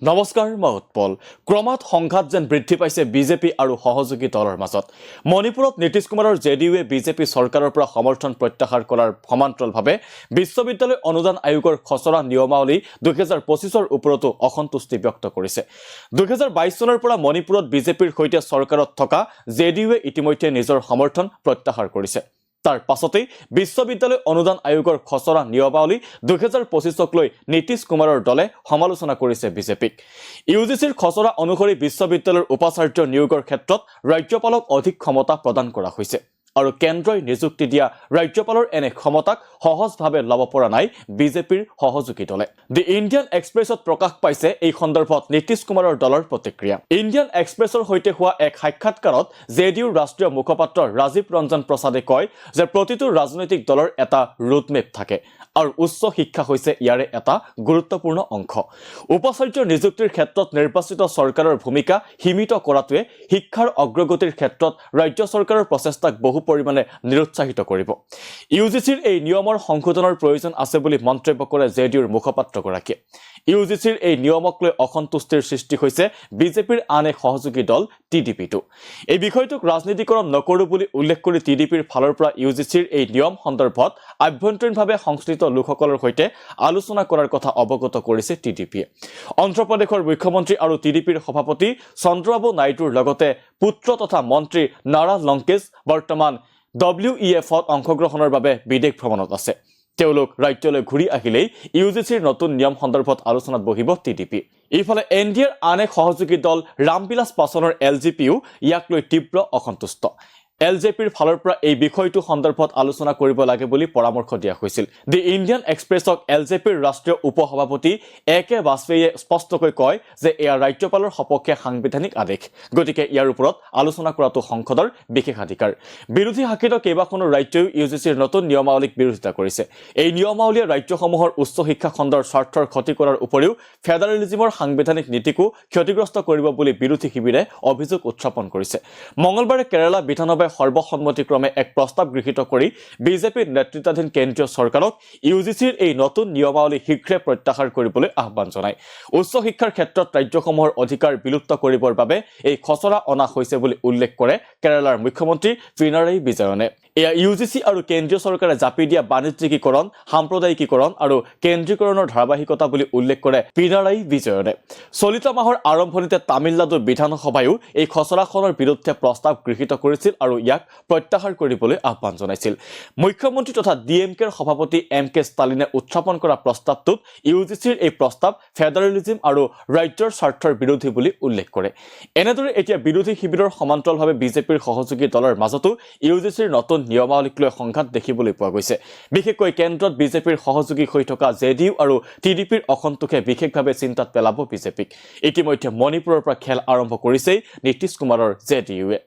নমস্কাৰ মই উৎপল ক্ৰমাৎ সংঘাত যেন বৃদ্ধি পাইছে বিজেপি আৰু সহযোগী দলৰ মাজত মণিপুৰত নীতিশ কুমাৰৰ জেডিইউৱে বিজেপি চৰকাৰৰ পৰা সমৰ্থন প্ৰত্যাহাৰ কৰাৰ সমান্তৰালভাৱে বিশ্ববিদ্যালয় অনুদান আয়োগৰ খচৰা নিয়মাৱলী 2025ৰ ওপৰতো অসন্তুষ্টি ব্যক্ত কৰিছে 2022 চনৰ পৰা মণিপুৰত বিজেপিৰ সৈতে চৰকাৰত থকা জেডিইউৱে ইতিমধ্যে নিজৰ সমৰ্থন প্ৰত্যাহাৰ কৰিছে তাৰ পাছতে বিশ্ববিদ্যালয় অনুদান আয়োগৰ খচৰা নিয়মাৱলী 2025ক লৈ নীতিশ কুমাৰৰ দলে সমালোচনা কৰিছে বিজেপিক ইউজিচিৰ খচৰা অনুসৰি বিশ্ববিদ্যালয়ৰ উপাচাৰ্য নিয়োগৰ ক্ষেত্ৰত ৰাজ্যপালক অধিক ক্ষমতা প্ৰদান কৰা হৈছে আৰু কেন্দ্ৰই নিযুক্তি দিয়া ৰাজ্যপালৰ এনে ক্ষমতাক সহজভাৱে লব পৰা নাই বিজেপিৰ সহযোগী দলে দি ইণ্ডিয়ান এক্সপ্ৰেছত প্ৰকাশ পাইছে এই সন্দৰ্ভত নীতিশ কুমাৰৰ দলৰ প্ৰতিক্ৰিয়া ইণ্ডিয়ান এক্সপ্ৰেছৰ সৈতে হোৱা এক সাক্ষাৎকাৰত জেডিইউৰ ৰাষ্ট্ৰীয় মুখপাত্ৰ ৰাজীৱ ৰঞ্জন প্ৰসাদে কয় যে প্ৰতিটো ৰাজনৈতিক দলৰ এটা ৰোডমেপ থাকে আৰু উচ্চ শিক্ষা হৈছে ইয়াৰে এটা গুৰুত্বপূৰ্ণ অংশ উপাচাৰ্য নিযুক্তিৰ ক্ষেত্ৰত নিৰ্বাচিত চৰকাৰৰ ভূমিকা সীমিত কৰাটোৱে শিক্ষাৰ অগ্ৰগতিৰ ক্ষেত্ৰত ৰাজ্য চৰকাৰৰ প্ৰচেষ্টাক বহু পৰিমাণে নিৰুৎসাহিত কৰিব ইউজিচিৰ এই নিয়মৰ সংশোধনৰ প্ৰয়োজন আছে বুলি মন্তব্য কৰে জেডিইউৰ মুখপাত্ৰগৰাকীয়ে ইউজিচিৰ এই নিয়মক লৈ অসন্তুষ্টিৰ সৃষ্টি হৈছে বিজেপিৰ আন এক সহযোগী দল টিডিপিটো এই বিষয়টোক ৰাজনীতিকৰণ নকৰো বুলি উল্লেখ কৰি টিডিপিৰ ফালৰ পৰা ইউজিচিৰ এই নিয়ম সন্দৰ্ভত আভ্যন্তৰীণভাৱে সংশ্লিষ্ট লোকসকলৰ সৈতে আলোচনা কৰাৰ কথা অৱগত কৰিছে টিডিপিয়ে অন্ধ্ৰপ্ৰদেশৰ মুখ্যমন্ত্ৰী আৰু টিডিপিৰ সভাপতি চন্দ্ৰবাবু নাইডুৰ লগতে পুত্ৰ তথা মন্ত্ৰী নাৰা লংকেশ বৰ্তমান WEFত অংশগ্ৰহণৰ বাবে বিদেশ ভ্ৰমণত আছে তেওঁলোক ৰাজ্যলৈ ঘূৰি আহিলেই ইউজিচিৰ নতুন নিয়ম সন্দৰ্ভত আলোচনাত বহিব টিডিপি ইফালে এনডিএৰ আন এক সহযোগী দল ৰামবিলাস পাছৱানৰ এলজেপিও ইয়াক লৈ তীব্ৰ অসন্তুষ্ট এলজেপিৰ ফালৰ পৰা এই বিষয়টো সন্দৰ্ভত আলোচনা কৰিব লাগে বুলি পৰামৰ্শ দিয়া হৈছিল দি ইণ্ডিয়ান এক্সপ্ৰেছক এলজেপিৰ ৰাষ্ট্ৰীয় উপসভাপতি একে বাজপেয়ীয়ে স্পষ্টকৈ কয় যে এয়া ৰাজ্যপালৰ সপক্ষে সাংবিধানিক আদেশ গতিকে ইয়াৰ ওপৰত আলোচনা কৰাটো সংসদৰ বিশেষাধিকাৰ বিৰোধী শাসিত কেইবাখনো ৰাজ্যই ইউজিচিৰ নতুন নিয়মাৱলীক বিৰোধিতা কৰিছে এই নিয়মাৱলীয়ে ৰাজ্যসমূহৰ উচ্চ শিক্ষা খণ্ডৰ স্বাৰ্থৰ ক্ষতি কৰাৰ উপৰিও ফেডাৰেলিজমৰ সাংবিধানিক নীতিকো ক্ষতিগ্ৰস্ত কৰিব বুলি বিৰোধী শিবিৰে অভিযোগ উত্থাপন কৰিছে মঙলবাৰে কেৰালা বিধানসভাই সৰ্বসন্মতিক্ৰমে এক প্ৰস্তাৱ গৃহীত কৰি বিজেপিৰ নেতৃত্বাধীন কেন্দ্ৰীয় চৰকাৰক ইউজিচিৰ এই নতুন নিয়মাৱলী শীঘ্ৰে প্ৰত্যাহাৰ কৰিবলৈ আহ্বান জনায় উচ্চ শিক্ষাৰ ক্ষেত্ৰত ৰাজ্যসমূহৰ অধিকাৰ বিলুপ্ত কৰিবৰ বাবে এই খচৰা অনা হৈছে বুলি উল্লেখ কৰে কেৰালাৰ মুখ্যমন্ত্ৰী পিনাৰায়ী বিজয়নে এয়া ইউজিচি আৰু কেন্দ্ৰীয় চৰকাৰে জাপি দিয়া বাণিজ্যিকীকৰণ সাম্প্ৰদায়িকীকৰণ আৰু কেন্দ্ৰীকৰণৰ ধাৰাবাহিকতা বুলি উল্লেখ কৰে পিনাৰায়ী বিজয়নে চলিত মাহৰ আৰম্ভণিতে তামিলনাডু বিধানসভায়ো এই খচৰাখনৰ বিৰুদ্ধে প্ৰস্তাৱ গৃহীত কৰিছিল আৰু ইয়াক প্ৰত্যাহাৰ কৰিবলৈ আহ্বান জনাইছিল মুখ্যমন্ত্ৰী তথা ডিএমকেৰ সভাপতি এমকে ষ্টালিনে উত্থাপন কৰা প্ৰস্তাৱটোত ইউজিচিৰ এই প্ৰস্তাৱ ফেডাৰেলিজম আৰু ৰাজ্যৰ স্বাৰ্থৰ বিৰোধী বুলি উল্লেখ কৰে এনেদৰে এতিয়া বিৰোধী শিবিৰৰ সমান্তৰালভাৱে বিজেপিৰ সহযোগী দলৰ মাজতো ইউজিচিৰ নতুন নিয়মাৱলীক লৈ সংঘাত দেখিবলৈ পোৱা গৈছে বিশেষকৈ কেন্দ্ৰত বিজেপিৰ সহযোগী হৈ থকা জেডিইউ আৰু টিডিপিৰ অসন্তোষে বিশেষভাৱে চিন্তাত পেলাব বিজেপিক ইতিমধ্যে মণিপুৰৰ পৰা খেল আৰম্ভ কৰিছেই নীতিশ কুমাৰৰ জেডিইউৱে